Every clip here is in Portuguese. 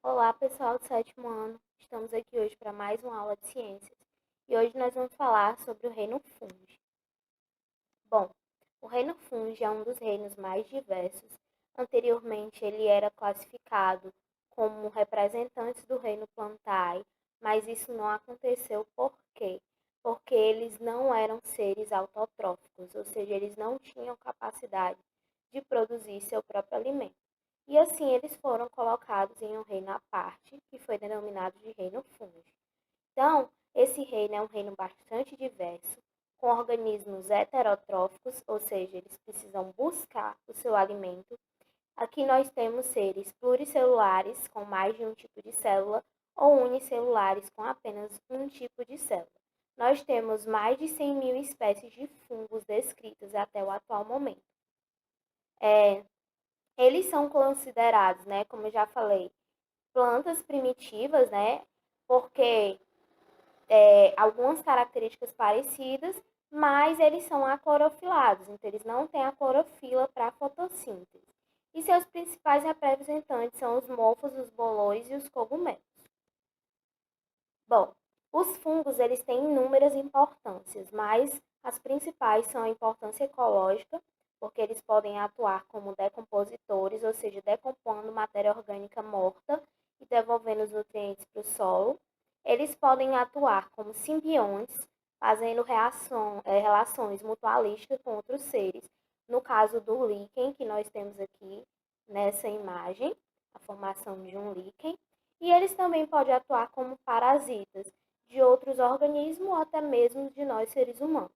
Olá, pessoal do sétimo ano. Estamos aqui hoje para mais uma aula de ciências e hoje nós vamos falar sobre o reino Fungi. Bom, o reino Fungi é um dos reinos mais diversos. Anteriormente, ele era classificado como representantes do reino Plantae, mas isso não aconteceu por quê? Porque eles não eram seres autotróficos, ou seja, eles não tinham capacidade de produzir seu próprio alimento. E assim eles foram colocados em um reino à parte, que foi denominado de reino Fungi. Então, esse reino é um reino bastante diverso, com organismos heterotróficos, ou seja, eles precisam buscar o seu alimento. Aqui nós temos seres pluricelulares, com mais de um tipo de célula, ou unicelulares, com apenas um tipo de célula. Nós temos mais de 100 mil espécies de fungos descritas até o atual momento. Eles são considerados, né, como eu já falei, plantas primitivas, né, porque algumas características parecidas, mas eles são aclorofilados, então eles não têm a clorofila para fotossíntese. E seus principais representantes são os mofos, os bolões e os cogumelos. Bom, os fungos eles têm inúmeras importâncias, mas as principais são a importância ecológica, porque eles podem atuar como decompositores, ou seja, decompondo matéria orgânica morta e devolvendo os nutrientes para o solo. Eles podem atuar como simbiontes, fazendo relações mutualísticas com outros seres. No caso do líquen, que nós temos aqui nessa imagem, a formação de um líquen. E eles também podem atuar como parasitas de outros organismos ou até mesmo de nós seres humanos.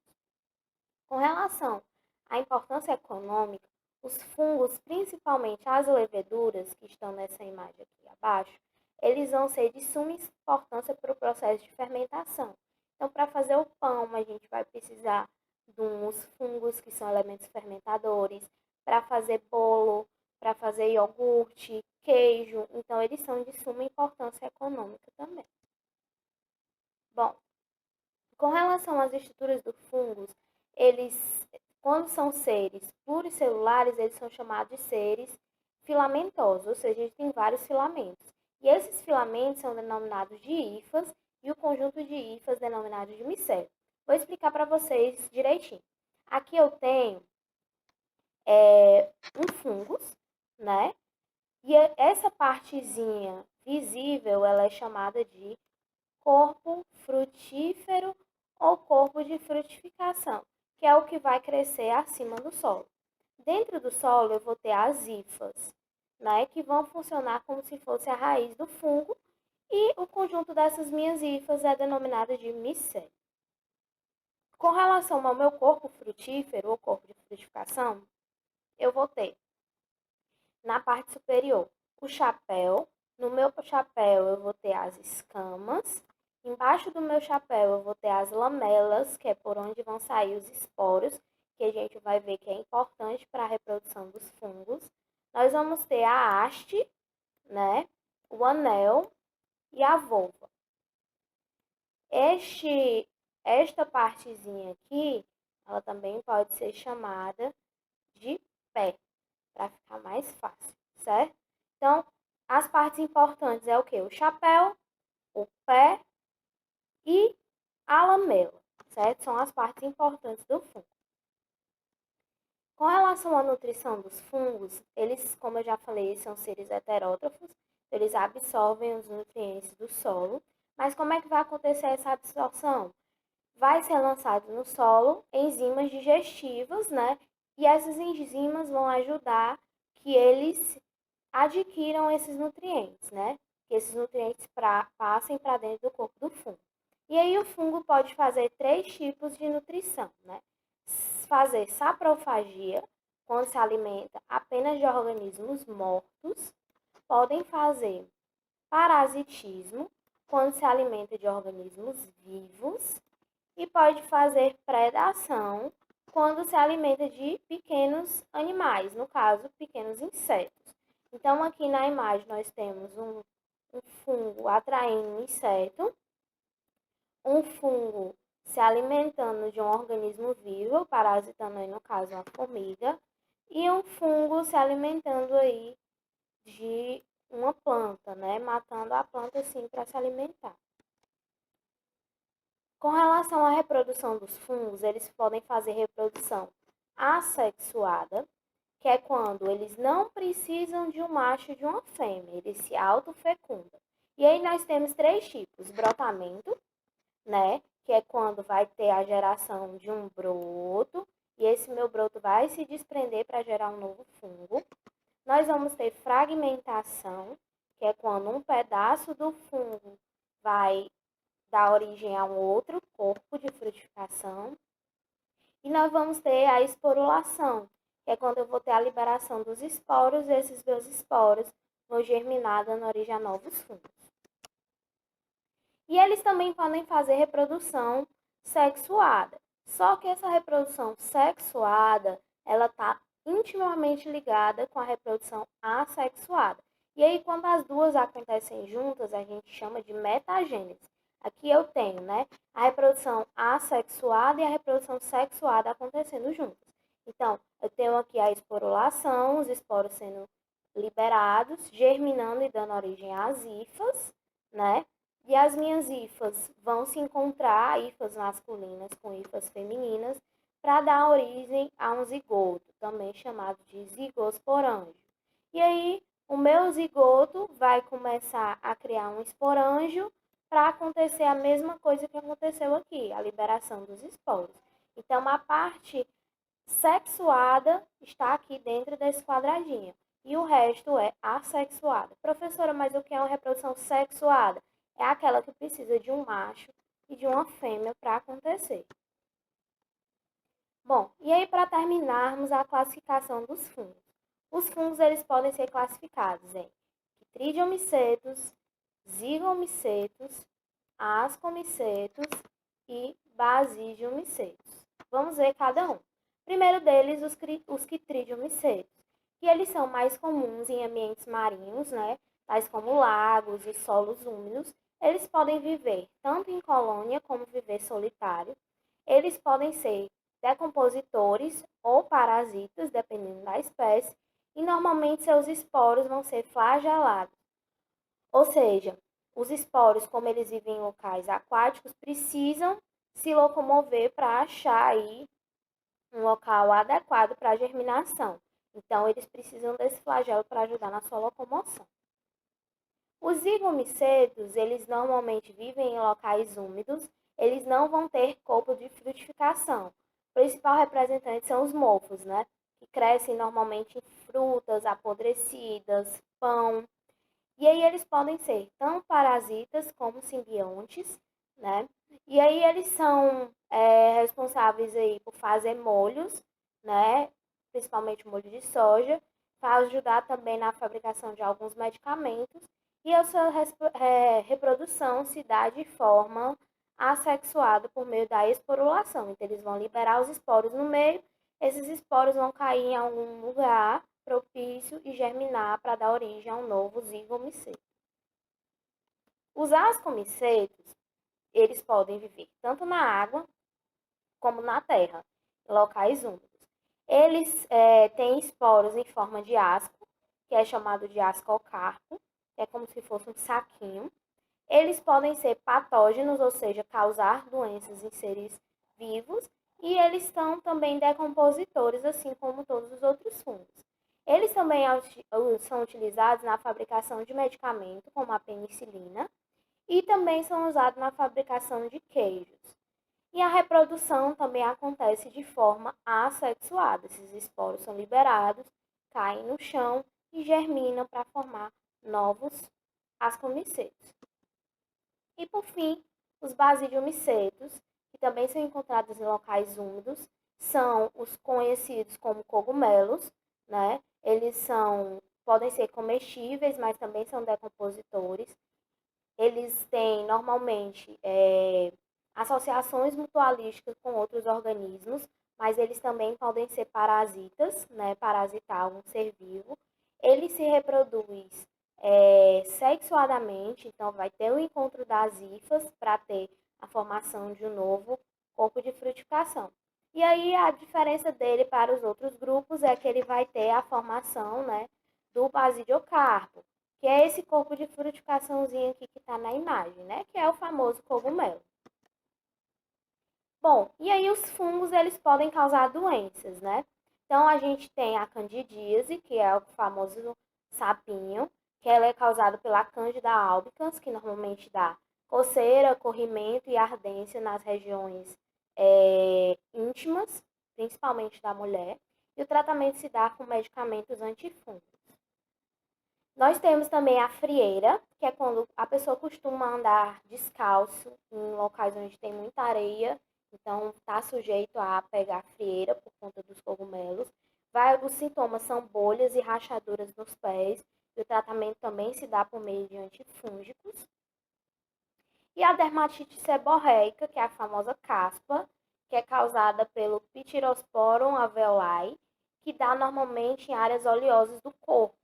Com relação à importância econômica, os fungos, principalmente as leveduras, que estão nessa imagem aqui abaixo, eles vão ser de suma importância para o processo de fermentação. Então, para fazer o pão, a gente vai precisar de uns fungos que são elementos fermentadores, para fazer bolo, para fazer iogurte, queijo. Então, eles são de suma importância econômica também. Bom, com relação às estruturas dos fungos, eles, quando são seres pluricelulares, eles são chamados de seres filamentosos, ou seja, eles têm vários filamentos. E esses filamentos são denominados de hifas e o conjunto de hifas denominado de micélio. Vou explicar para vocês direitinho. Aqui eu tenho um fungus, né? E essa partezinha visível, ela é chamada de corpo frutífero ou corpo de frutificação, que é o que vai crescer acima do solo. Dentro do solo eu vou ter as hifas, né, que vão funcionar como se fosse a raiz do fungo, e o conjunto dessas minhas hifas é denominado de micélio. Com relação ao meu corpo frutífero ou corpo de frutificação, eu vou ter na parte superior o chapéu. No meu chapéu eu vou ter as escamas. Embaixo do meu chapéu eu vou ter as lamelas, que é por onde vão sair os esporos, que a gente vai ver que é importante para a reprodução dos fungos. Nós vamos ter a haste, né? O anel e a volva. Esta partezinha aqui, ela também pode ser chamada de pé, para ficar mais fácil, certo? Então, as partes importantes é o que? O chapéu, o pé e a lamela, certo? São as partes importantes do fungo. Com relação à nutrição dos fungos, eles, como eu já falei, são seres heterótrofos, eles absorvem os nutrientes do solo, mas como é que vai acontecer essa absorção? Vai ser lançado no solo enzimas digestivas, né? E essas enzimas vão ajudar que eles adquiram esses nutrientes, né? Que esses nutrientes passem para dentro do corpo do fungo. E aí o fungo pode fazer 3 tipos de nutrição, né? Fazer saprofagia, quando se alimenta apenas de organismos mortos. Podem fazer parasitismo, quando se alimenta de organismos vivos. E pode fazer predação, quando se alimenta de pequenos animais, no caso, pequenos insetos. Então, aqui na imagem nós temos um fungo atraindo um inseto, um fungo se alimentando de um organismo vivo, parasitando aí no caso uma formiga, e um fungo se alimentando aí de uma planta, né? Matando a planta assim para se alimentar. Com relação à reprodução dos fungos, eles podem fazer reprodução assexuada, que é quando eles não precisam de um macho e de uma fêmea, eles se autofecundam. E aí nós temos três tipos: brotamento, né, que é quando vai ter a geração de um broto, e esse meu broto vai se desprender para gerar um novo fungo. Nós vamos ter fragmentação, que é quando um pedaço do fungo vai dar origem a um outro corpo de frutificação. E nós vamos ter a esporulação, que é quando eu vou ter a liberação dos esporos, e esses meus esporos vão germinar, dando origem a novos fungos. E eles também podem fazer reprodução sexuada. Só que essa reprodução sexuada, ela está intimamente ligada com a reprodução assexuada. E aí, quando as duas acontecem juntas, a gente chama de metagênese. Aqui eu tenho, né, a reprodução assexuada e a reprodução sexuada acontecendo juntas. Então, eu tenho aqui a esporulação, os esporos sendo liberados, germinando e dando origem às hifas, né? E as minhas hifas vão se encontrar, hifas masculinas com hifas femininas, para dar origem a um zigoto, também chamado de zigosporângio. E aí, o meu zigoto vai começar a criar um esporângio para acontecer a mesma coisa que aconteceu aqui, a liberação dos esporos. Então, a parte sexuada está aqui dentro desse quadradinho. E o resto é assexuada. Professora, mas o que é uma reprodução sexuada? É aquela que precisa de um macho e de uma fêmea para acontecer. Bom, e aí para terminarmos a classificação dos fungos. Os fungos eles podem ser classificados em Chytridiomycetos, Zygomycetos, Ascomycetos e Basidiomycetos. Vamos ver cada um. Primeiro deles, os Chytridiomycetos, que eles são mais comuns em ambientes marinhos, né, tais como lagos e solos úmidos. Eles podem viver tanto em colônia como viver solitário. Eles podem ser decompositores ou parasitas, dependendo da espécie, e normalmente seus esporos vão ser flagelados. Ou seja, os esporos, como eles vivem em locais aquáticos, precisam se locomover para achar aí um local adequado para a germinação. Então, eles precisam desse flagelo para ajudar na sua locomoção. Os zigomicetos, eles normalmente vivem em locais úmidos, eles não vão ter corpo de frutificação. O principal representante são os mofos, né? Que crescem normalmente em frutas apodrecidas, pão. E aí eles podem ser tanto parasitas como simbiontes, né? E aí eles são responsáveis aí por fazer molhos, né? Principalmente molho de soja, para ajudar também na fabricação de alguns medicamentos. E a sua reprodução se dá de forma assexuada por meio da esporulação. Então, eles vão liberar os esporos no meio, esses esporos vão cair em algum lugar propício e germinar para dar origem a um novo zigomiceto. Os ascomicetos, eles podem viver tanto na água como na terra, em locais úmidos. Eles têm esporos em forma de asco, que é chamado de ascocarpo, que é como se fosse um saquinho. Eles podem ser patógenos, ou seja, causar doenças em seres vivos, e eles são também decompositores, assim como todos os outros fungos. Eles também são utilizados na fabricação de medicamentos, como a penicilina, e também são usados na fabricação de queijos. E a reprodução também acontece de forma assexuada. Esses esporos são liberados, caem no chão e germinam para formar novos ascomicetos. E por fim, os basidiomicetos, que também são encontrados em locais úmidos, são os conhecidos como cogumelos, né? Eles podem ser comestíveis, mas também são decompositores. Eles têm normalmente associações mutualísticas com outros organismos, mas eles também podem ser parasitas, né? Parasitar algum ser vivo. Ele se reproduz sexuadamente, então vai ter o encontro das hifas para ter a formação de um novo corpo de frutificação. E aí a diferença dele para os outros grupos é que ele vai ter a formação, né, do basidiocarpo, que é esse corpo de frutificaçãozinho aqui que está na imagem, né? Que é o famoso cogumelo. Bom, e aí os fungos, eles podem causar doenças, né? Então, a gente tem a candidíase, que é o famoso sapinho, que ela é causada pela Candida albicans, que normalmente dá coceira, corrimento e ardência nas regiões íntimas, principalmente da mulher. E o tratamento se dá com medicamentos antifúngicos. Nós temos também a frieira, que é quando a pessoa costuma andar descalço em locais onde tem muita areia, então está sujeito a pegar frieira por conta dos cogumelos. Os sintomas são bolhas e rachaduras nos pés, e o tratamento também se dá por meio de antifúngicos. E a dermatite seborreica, que é a famosa caspa, que é causada pelo Pityrosporum alveoli, que dá normalmente em áreas oleosas do corpo,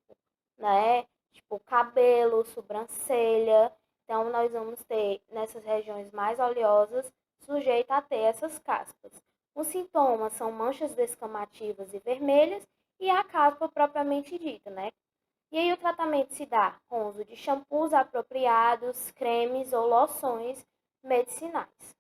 né? Tipo cabelo, sobrancelha. Então, nós vamos ter nessas regiões mais oleosas sujeita a ter essas caspas. Os sintomas são manchas descamativas e vermelhas e a caspa propriamente dita, né? E aí o tratamento se dá com uso de shampoos apropriados, cremes ou loções medicinais.